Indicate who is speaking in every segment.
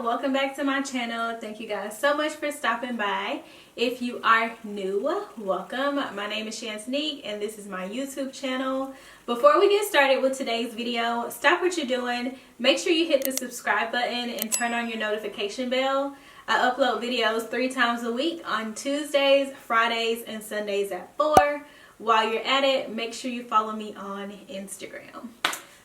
Speaker 1: y'all, welcome back to my channel. Thank you guys so much for stopping by. If you are new, welcome. My name is Chantenique and this is my YouTube channel. Before we get started with today's video, stop what you're doing, make sure you hit the subscribe button and turn on your notification bell. I upload videos 3 times a week on Tuesdays, Fridays, and Sundays at 4. While you're at it, make sure you follow me on Instagram.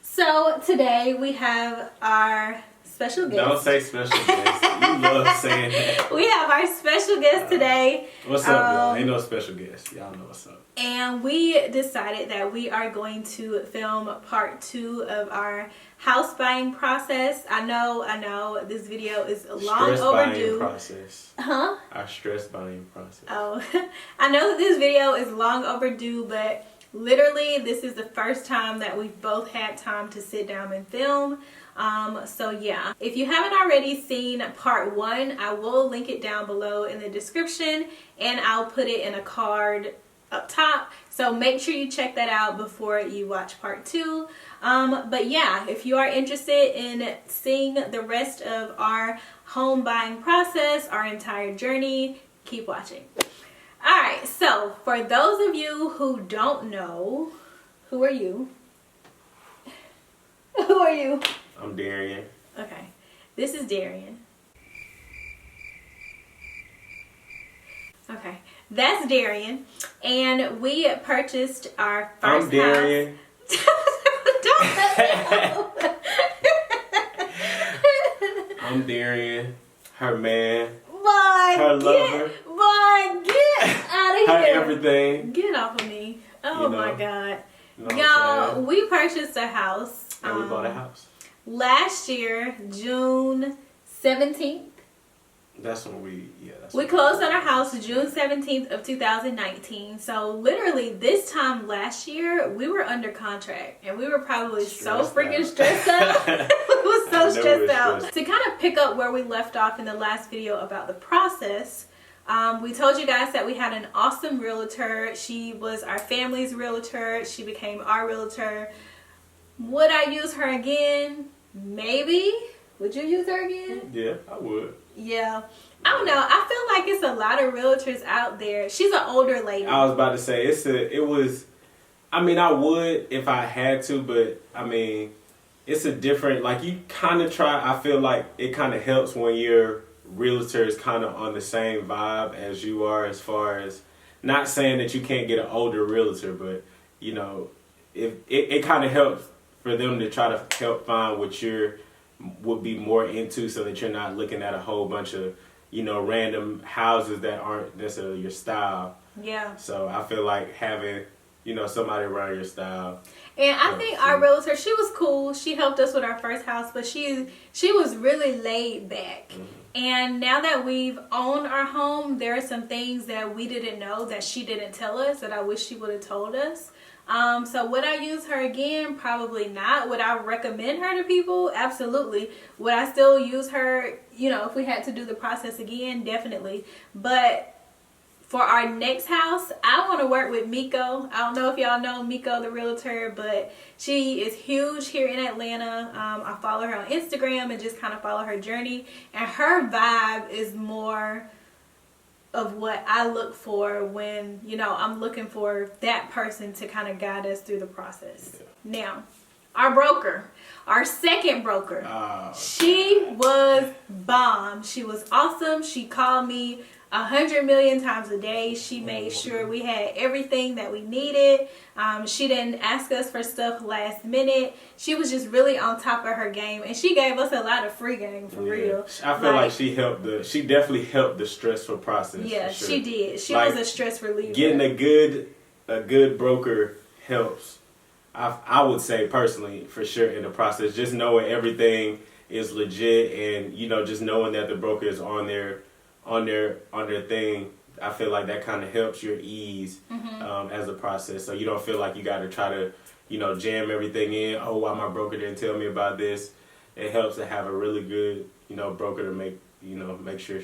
Speaker 1: So today we have our special guest.
Speaker 2: Don't say special guest. You love saying that.
Speaker 1: We have our special guest today.
Speaker 2: What's up, y'all? Ain't no special guest. Y'all know what's up.
Speaker 1: And we decided that we are going to film part 2 of our house buying process. I know this video is long overdue.
Speaker 2: Buying process.
Speaker 1: Huh?
Speaker 2: Our stress buying process.
Speaker 1: Oh, I know that this video is long overdue, but literally this is the first time that we've both had time to sit down and film. So yeah, if you haven't already seen part 1, I will link it down below in the description and I'll put it in a card up top, so make sure you check that out before you watch part 2. But yeah, if you are interested in seeing the rest of our home buying process, our entire journey, keep watching. Alright, so for those of you who don't know, who are you? Who are you?
Speaker 2: I'm Darian.
Speaker 1: Okay, this is Darian. Okay, that's Darian. And we purchased our first
Speaker 2: I'm Darian.
Speaker 1: Don't let me
Speaker 2: I'm Darian. Her man.
Speaker 1: Boy,
Speaker 2: Her lover.
Speaker 1: Boy, get out of
Speaker 2: Her
Speaker 1: here.
Speaker 2: everything.
Speaker 1: Get off of me. Oh
Speaker 2: You know.
Speaker 1: my God.
Speaker 2: You know what I'm
Speaker 1: Y'all,
Speaker 2: saying?
Speaker 1: we purchased a house.
Speaker 2: And we bought a house.
Speaker 1: Last year, June 17th.
Speaker 2: That's when we
Speaker 1: We closed on our house June 17th of 2019. So literally this time last year, we were under contract and we were probably so freaking stressed out. We were so stressed out. To kind of pick up where we left off in the last video about the process, we told you guys that we had an awesome realtor. She was our family's realtor. She became our realtor. Would I use her again? Maybe. Would you use her again?
Speaker 2: Yeah, I would.
Speaker 1: Yeah. I don't know. I feel like it's a lot of realtors out there. She's an older lady.
Speaker 2: I was about to say I would if I had to, but I mean, it's a different, like, you kind of try. I feel like it kind of helps when your realtor is kind of on the same vibe as you are, as far as, not saying that you can't get an older realtor, but you know, if it kind of helps for them to try to help find what would be more into, so that you're not looking at a whole bunch of, you know, random houses that aren't necessarily your style.
Speaker 1: Yeah.
Speaker 2: So I feel like having, you know, somebody around your style.
Speaker 1: And I think our realtor, she was cool. She helped us with our first house, but she was really laid back. Mm-hmm. And now that we've owned our home, there are some things that we didn't know that she didn't tell us that I wish she would have told us. So would I use her again? Probably not. Would I recommend her to people? Absolutely. Would I still use her, you know, if we had to do the process again? Definitely. But for our next house, I want to work with Miko. I don't know if y'all know Miko, the realtor, but she is huge here in Atlanta. I follow her on Instagram and just kind of follow her journey. And her vibe is more of what I look for when, you know, I'm looking for that person to kind of guide us through the process. Yeah. Now, our broker, our second broker, she was bomb. She was awesome. She called me 100 million times a day. She made sure we had everything that we needed. She didn't ask us for stuff last minute. She was just really on top of her game, and she gave us a lot of free game for real.
Speaker 2: I feel like she definitely helped the stressful process.
Speaker 1: Yeah,
Speaker 2: sure.
Speaker 1: she did. She
Speaker 2: like,
Speaker 1: was a stress reliever.
Speaker 2: Getting a good broker helps. I would say personally, for sure, in the process, just knowing everything is legit, and you know, just knowing that the broker is on their thing, I feel like that kind of helps your ease as a process. So you don't feel like you got to try to, you know, jam everything in. Oh, why my broker didn't tell me about this? It helps to have a really good, you know, broker to make sure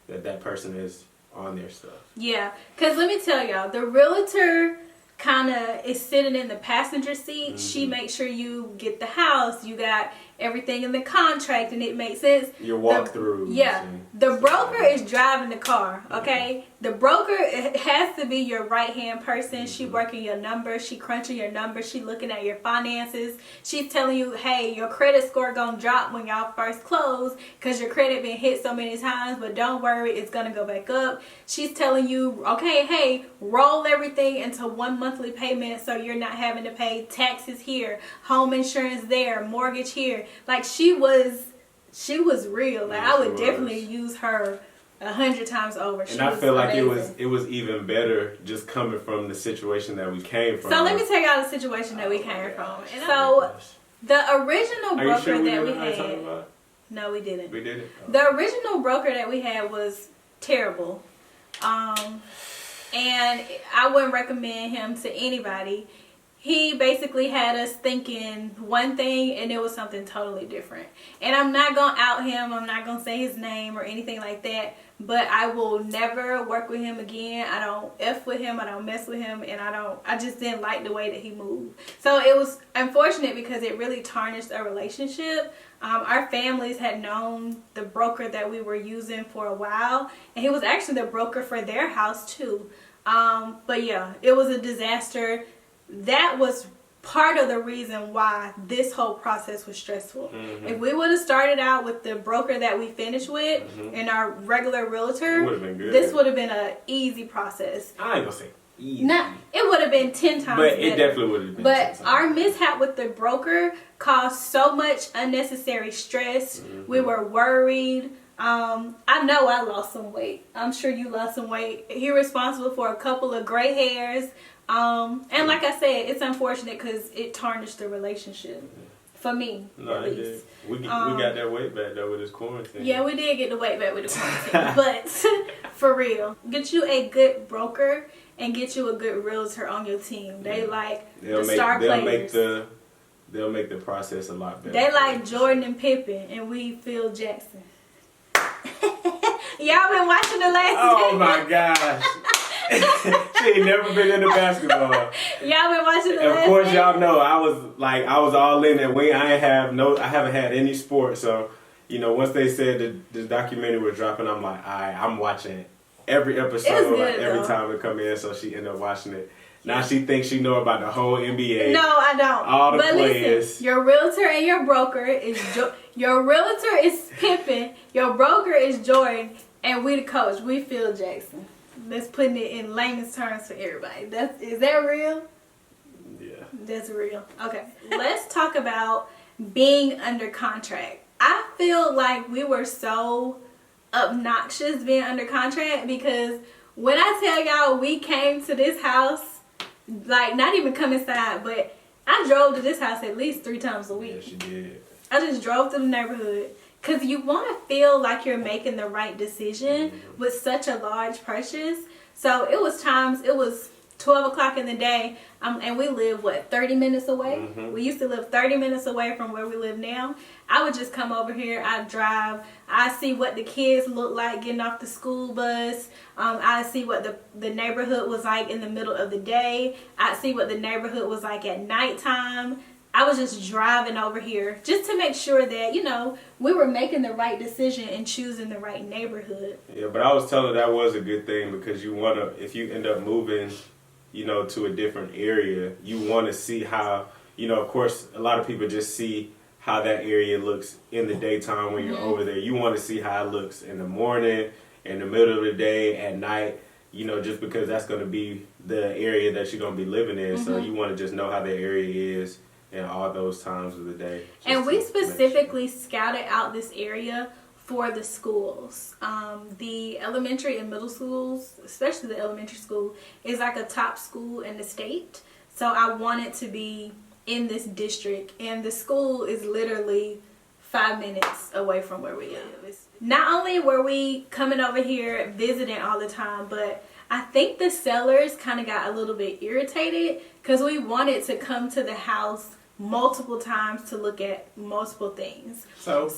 Speaker 2: that person is on their stuff. Yeah, because
Speaker 1: let me tell y'all, the realtor kind of is sitting in the passenger seat. She makes sure you get the house, you got everything in the contract and it makes sense.
Speaker 2: Your walkthrough.
Speaker 1: Yeah. The broker is driving the car, okay? The broker has to be your right-hand person. She working your numbers. She crunching your numbers. She looking at your finances. She's telling you, hey, your credit score gonna drop when y'all first close because your credit been hit so many times, but don't worry, it's gonna go back up. She's telling you, okay, hey, roll everything into one monthly payment so you're not having to pay taxes here, home insurance there, mortgage here. Like, she was real. Like, I would definitely use her 100 times over.
Speaker 2: And I feel like it was even better just coming from the situation that we came from.
Speaker 1: So let me tell y'all the situation that we came from. And so the original broker that we had. No, we didn't.
Speaker 2: We didn't.
Speaker 1: The original broker that we had was terrible. And I wouldn't recommend him to anybody. He basically had us thinking one thing and it was something totally different. And I'm not going to out him. I'm not going to say his name or anything like that. But I will never work with him again. I don't F with him. I don't mess with him. And I just didn't like the way that he moved. So it was unfortunate because it really tarnished our relationship. Our families had known the broker that we were using for a while. And he was actually the broker for their house too. But yeah, it was a disaster. That was part of the reason why this whole process was stressful. Mm-hmm. If we would have started out with the broker that we finished with and our regular realtor, this would have been an easy process.
Speaker 2: I ain't gonna say easy.
Speaker 1: It would have been 10 times
Speaker 2: But
Speaker 1: better.
Speaker 2: it definitely would have been.
Speaker 1: But our mishap with the broker caused so much unnecessary stress. Mm-hmm. We were worried. I know I lost some weight. I'm sure you lost some weight. You're responsible for a couple of gray hairs. And like I said, it's unfortunate because it tarnished the relationship for me.
Speaker 2: No, it did. We got that weight back though with this quarantine.
Speaker 1: Yeah, we did get the weight back with the quarantine. But for real, get you a good broker and get you a good realtor on your team. They star players.
Speaker 2: They'll make the process a lot better.
Speaker 1: They like Jordan and Pippen, and we Phil Jackson. Y'all been watching the last?
Speaker 2: Oh my gosh. She ain't never been into basketball.
Speaker 1: Y'all been watching the
Speaker 2: Of course, y'all know I was all in it. I haven't had any sport. So, once they said the documentary was dropping, I'm like, alright, I'm watching every episode, every time it come in. So she ended up watching it. Now she thinks she know about the whole NBA.
Speaker 1: No, I don't.
Speaker 2: All the players.
Speaker 1: Listen, your realtor and your broker is your realtor is Pippen, your broker is Jordan, and we the coach. We Phil Jackson. Let's put it in layman's terms for everybody. Is that real?
Speaker 2: Yeah.
Speaker 1: That's real. Okay. Let's talk about being under contract. I feel like we were so obnoxious being under contract because when I tell y'all we came to this house, like not even come inside, but I drove to this house at least 3 times a week.
Speaker 2: Yes, you did.
Speaker 1: I just drove through the neighborhood. Because you want to feel like you're making the right decision with such a large purchase. So it was 12 o'clock in the day, and we live, 30 minutes away? Mm-hmm. We used to live 30 minutes away from where we live now. I would just come over here, I'd drive, I'd see what the kids look like getting off the school bus. I'd see what the neighborhood was like in the middle of the day. I'd see what the neighborhood was like at nighttime. I was just driving over here just to make sure that, we were making the right decision and choosing the right neighborhood.
Speaker 2: Yeah, but I was telling her that was a good thing because if you end up moving, to a different area, you want to see how, of course, a lot of people just see how that area looks in the daytime when you're over there. You want to see how it looks in the morning, in the middle of the day, at night, just because that's going to be the area that you're going to be living in. So you want to just know how that area is in all those times of the day.
Speaker 1: And we specifically scouted out this area for the schools. The elementary and middle schools, especially the elementary school, is like a top school in the state. So I wanted to be in this district. And the school is literally 5 minutes away from where we live. Not only were we coming over here visiting all the time, but I think the sellers kind of got a little bit irritated because we wanted to come to the house multiple times to look at multiple things. So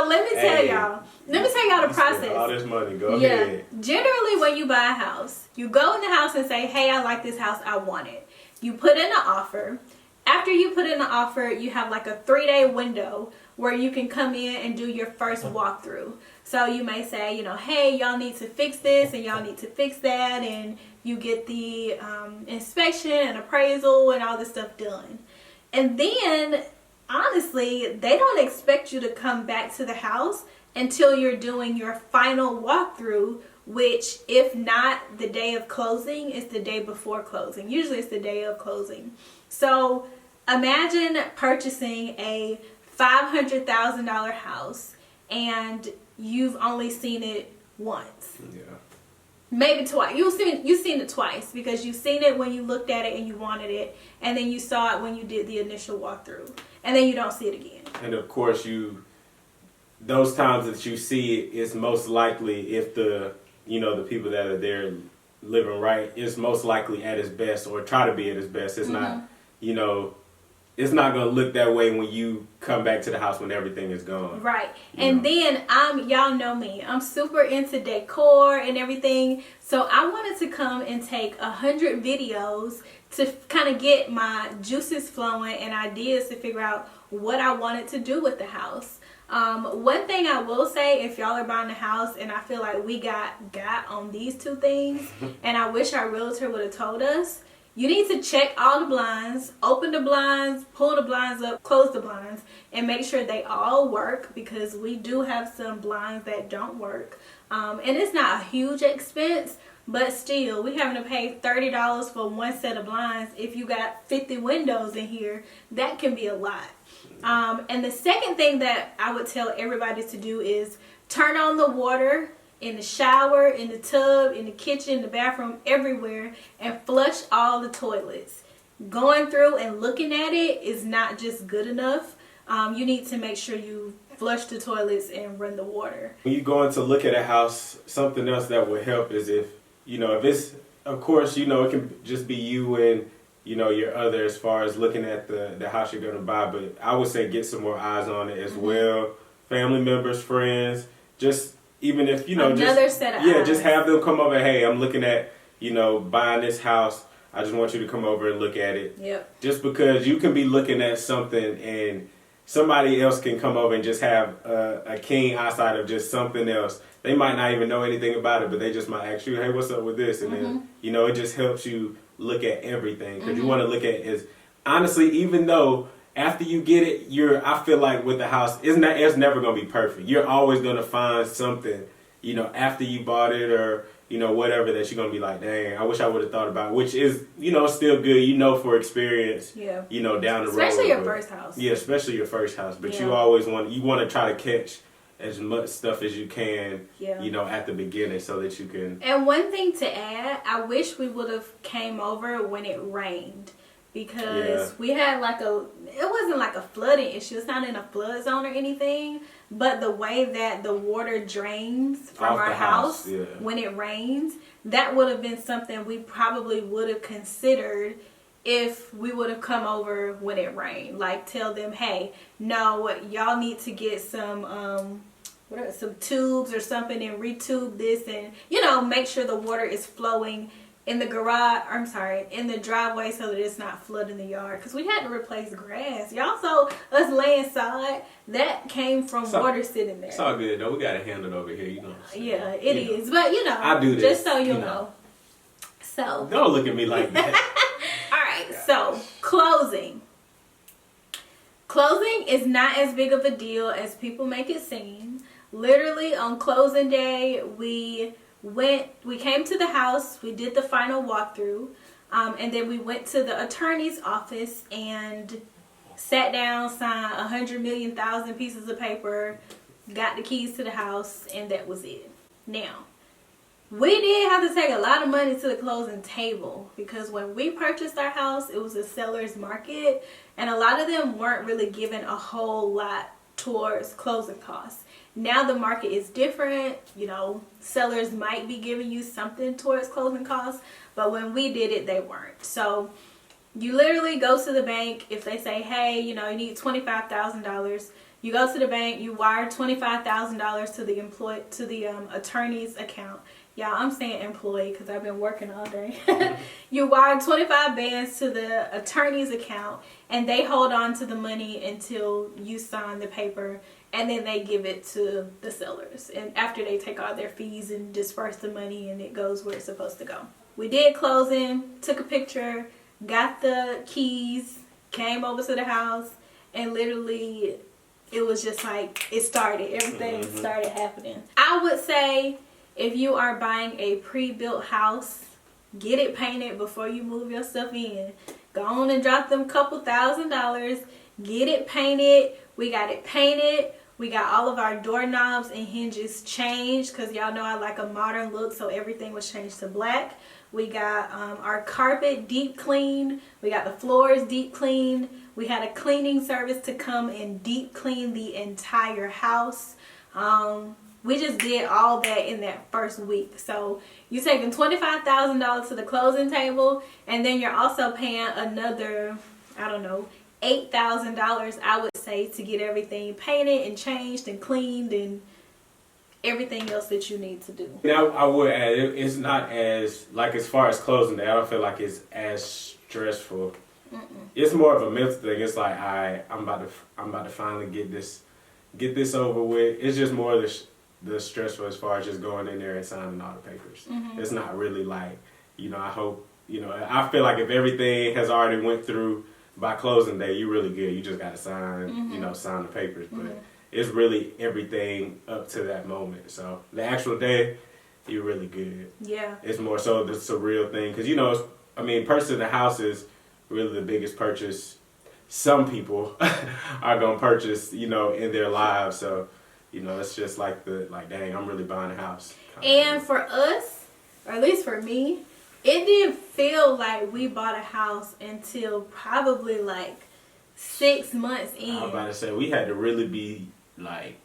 Speaker 1: let me tell y'all the process.
Speaker 2: All this money, go ahead.
Speaker 1: Generally, when you buy a house, you go in the house and say, "Hey, I like this house. I want it." You put in an offer. after you put in the offer, you have like a 3-day window where you can come in and do your first walkthrough. So you may say, you know, hey, y'all need to fix this and y'all need to fix that, and you get the inspection and appraisal and all this stuff done. And then, honestly, they don't expect you to come back to the house until you're doing your final walkthrough, which, if not the day of closing, is the day before closing. Usually it's the day of closing. So imagine purchasing a $500,000 house and you've only seen it once.
Speaker 2: Yeah.
Speaker 1: Maybe twice. You've seen it twice because you've seen it when you looked at it and you wanted it, and then you saw it when you did the initial walkthrough, and then you don't see it again.
Speaker 2: And of course, those times that you see it is most likely if the people that are there living right is most likely at its best, or try to be at its best. It's not, it's not going to look that way when you come back to the house when everything is gone.
Speaker 1: Right. And then y'all know me. I'm super into decor and everything. So I wanted to come and take 100 videos to kind of get my juices flowing and ideas to figure out what I wanted to do with the house. One thing I will say, if y'all are buying a house, and I feel like we got on these two things, and I wish our realtor would have told us, you need to check all the blinds, open the blinds, pull the blinds up, close the blinds, and make sure they all work, because we do have some blinds that don't work. And it's not a huge expense, but still, we having to pay $30 for one set of blinds. If you got 50 windows in here, that can be a lot. And the second thing that I would tell everybody to do is turn on the water in the shower, in the tub, in the kitchen, the bathroom, everywhere, and flush all the toilets. Going through and looking at it is not just good enough. You need to make sure you flush the toilets and run the water. When
Speaker 2: you go in to look at a house, something else that would help is if it's, of course, it can just be you and your other, as far as looking at the house you're going to buy. But I would say get some more eyes on it as well. Family members, friends, just even if,
Speaker 1: another set of eyes.
Speaker 2: Just have them come over. Hey, I'm looking at, buying this house. I just want you to come over and look at it.
Speaker 1: Yep.
Speaker 2: Just because you can be looking at something and somebody else can come over and just have a keen eyesight of just something else. They might not even know anything about it, but they just might ask you, hey, what's up with this? And then, it just helps you look at everything, because you want to look at it. Honestly, even though after you get it, I feel like with the house, it's never going to be perfect. You're always going to find something, after you bought it, or, whatever, that you're going to be like, dang, I wish I would have thought about it, which is, still good, for experience, down the road.
Speaker 1: Especially your first house.
Speaker 2: Yeah, especially your first house. But you always want to try to catch as much stuff as you can, at the beginning, so that you can.
Speaker 1: And one thing to add, I wish we would have came over when it rained, because we had it wasn't like a flooding issue. It's not in a flood zone or anything, but the way that the water drains from our house when it rains, that would have been something we probably would have considered if we would have come over when it rained. Like, tell them, hey, no, y'all need to get some tubes or something and retube this, and make sure the water is flowing in the in the driveway, so that it's not flooding the yard, because we had to replace grass. Y'all saw us laying sod that came from water sitting there.
Speaker 2: It's all good though. We got it handled over here,
Speaker 1: Yeah, it is. But
Speaker 2: I do this,
Speaker 1: just so you know. So
Speaker 2: don't look at me like that.
Speaker 1: All right, so closing. Closing is not as big of a deal as people make it seem. Literally on closing day, we came to the house, we did the final walkthrough, and then we went to the attorney's office and sat down, signed 100 million thousand pieces of paper, got the keys to the house, and that was it. Now, we did have to take a lot of money to the closing table, because when we purchased our house, it was a seller's market, and a lot of them weren't really given a whole lot towards closing costs. Now the market is different. Sellers might be giving you something towards closing costs, but when we did it, they weren't. So you literally go to the bank. If they say, hey, you need $25,000, you go to the bank, you wire $25,000 to the attorney's account. Y'all, I'm saying employee because I've been working all day. You wire 25 bands to the attorney's account, and they hold on to the money until you sign the paper, and then they give it to the sellers. And after they take all their fees and disperse the money, and it goes where it's supposed to go. We did closing, took a picture, got the keys, came over to the house, and literally it was just like it started. Everything started happening. I would say if you are buying a pre-built house, get it painted before you move your stuff in. Go on and drop them couple $1,000s. Get it painted. We got it painted. We got all of our doorknobs and hinges changed because y'all know I like a modern look, so everything was changed to black. We got our carpet deep cleaned. We got the floors deep cleaned. We had a cleaning service to come and deep clean the entire house. We just did all that in that first week. So you're taking $25,000 to the closing table, and then you're also paying another, I don't know, $8,000, I would say, to get everything painted and changed and cleaned and everything else that you need to do.
Speaker 2: Now, I would add, it's not as, like, as far as closing day, I don't feel like it's as stressful. It's more of a mental thing. It's like, I'm about to finally get this over with. It's just more the stressful as far as just going in there and signing all the papers. It's not really like, I hope, I feel like if everything has already went through by closing day, you're really good. You just got to sign, sign the papers. But it's really everything up to that moment. So the actual day, you're really good.
Speaker 1: Yeah. It's
Speaker 2: more so the surreal thing. Because, purchasing a house is really the biggest purchase some people are going to purchase, in their lives. So, it's just like dang, I'm really buying a house.
Speaker 1: And for us, or at least for me, it didn't feel like we bought a house until probably like 6 months in.
Speaker 2: I was about to say, we had to really be like,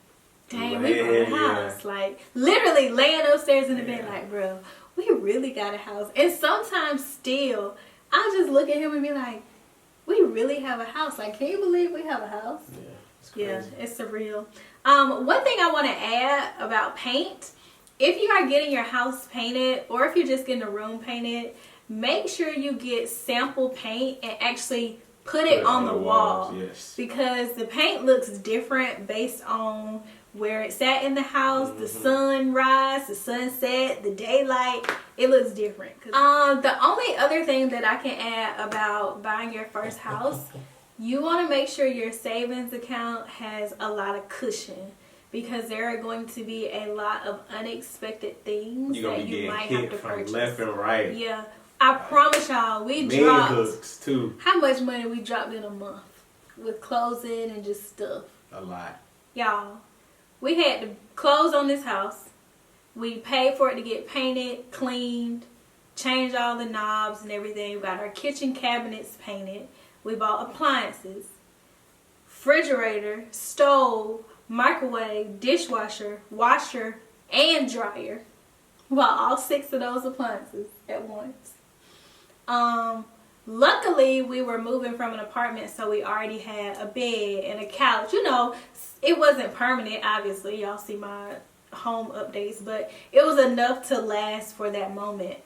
Speaker 1: dang, we bought a house. Like, literally laying upstairs in the bed like, bro, we really got a house. And sometimes still, I'll just look at him and be like, we really have a house. Like, can you believe we have a house?
Speaker 2: Yeah, it's crazy.
Speaker 1: Yeah, it's surreal. One thing I want to add about paint, if you are getting your house painted or if you're just getting a room painted, make sure you get sample paint and actually put it on the wall.
Speaker 2: Yes. Because
Speaker 1: the paint looks different based on where it's at in the house, the sunrise, the sunset, the daylight. It looks different. The only other thing that I can add about buying your first house, you want to make sure your savings account has a lot of cushion, because there are going to be a lot of unexpected things that you might have to purchase.
Speaker 2: Left and right.
Speaker 1: Yeah. I promise y'all, we dropped hooks too. How much money we dropped in a month with closing and just stuff.
Speaker 2: A lot.
Speaker 1: Y'all, we had to close on this house. We paid for it to get painted, cleaned, changed all the knobs and everything. We got our kitchen cabinets painted. We bought appliances, refrigerator, stove, microwave, dishwasher, washer, and dryer. We bought all 6 of those appliances at once. Luckily, we were moving from an apartment, so we already had a bed and a couch. It wasn't permanent, obviously. Y'all see my home updates, but it was enough to last for that moment.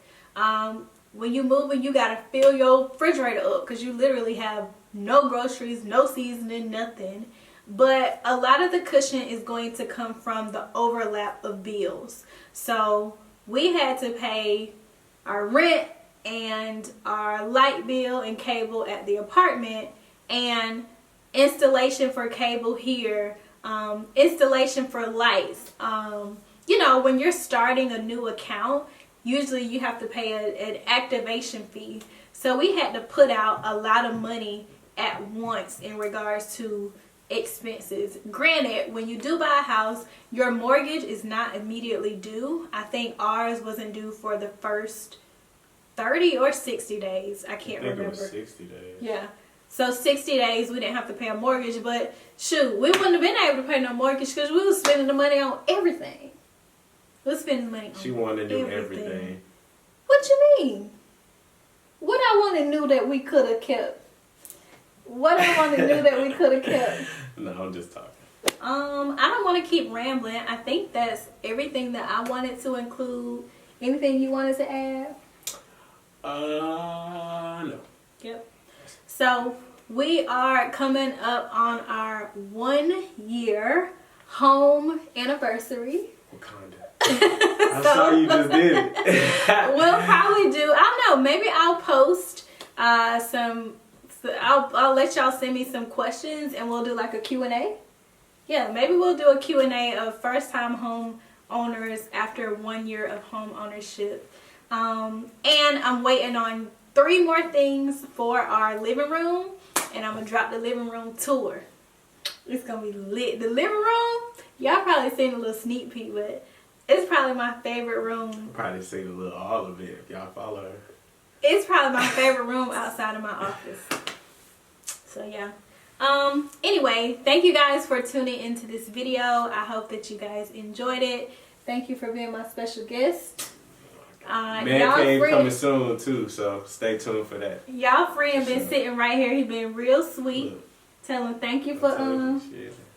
Speaker 1: When you move, you gotta fill your refrigerator up because you literally have no groceries, no seasoning, nothing. But a lot of the cushion is going to come from the overlap of bills. So we had to pay our rent and our light bill and cable at the apartment, and installation for cable here, installation for lights. When you're starting a new account, usually you have to pay an activation fee. So we had to put out a lot of money at once in regards to expenses. Granted, when you do buy a house, your mortgage is not immediately due. I think ours wasn't due for the first 30 or 60 days. I can't remember.
Speaker 2: It was 60 days.
Speaker 1: Yeah. So 60 days we didn't have to pay a mortgage, but shoot, we wouldn't have been able to pay no mortgage because we was spending the money on everything. We was spending money on
Speaker 2: She wanted to do everything.
Speaker 1: What you mean? What I wanted knew that we could have kept. What I wanted knew that we could have kept.
Speaker 2: No, I'm just talking.
Speaker 1: I don't want to keep rambling. I think that's everything that I wanted to include Anything you wanted to add?
Speaker 2: No.
Speaker 1: Yep. So we are coming up on our 1 year home anniversary.
Speaker 2: Wakanda. I saw you just did it.
Speaker 1: We'll probably do, I don't know, maybe I'll post I'll let y'all send me some questions and we'll do like a Q&A. Yeah, maybe we'll do a Q&A of first time home owners after 1 year of home ownership. And I'm waiting on 3 more things for our living room, and I'm gonna drop the living room tour. It's gonna be lit. The living room, y'all probably seen a little sneak peek, but it's probably my favorite room.
Speaker 2: Probably seen a little all of it if y'all follow her.
Speaker 1: It's probably my favorite room outside of my office. So yeah. Anyway, thank you guys for tuning into this video. I hope that you guys enjoyed it. Thank you for being my special guest.
Speaker 2: Man cave coming soon too, so stay tuned for that.
Speaker 1: Y'all friend been sitting right here. He been real sweet.
Speaker 2: Look,
Speaker 1: Tell him thank you for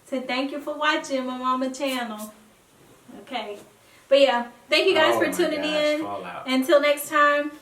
Speaker 1: thank you for watching my mama channel. Okay. But yeah, thank you guys for tuning in. Until next time.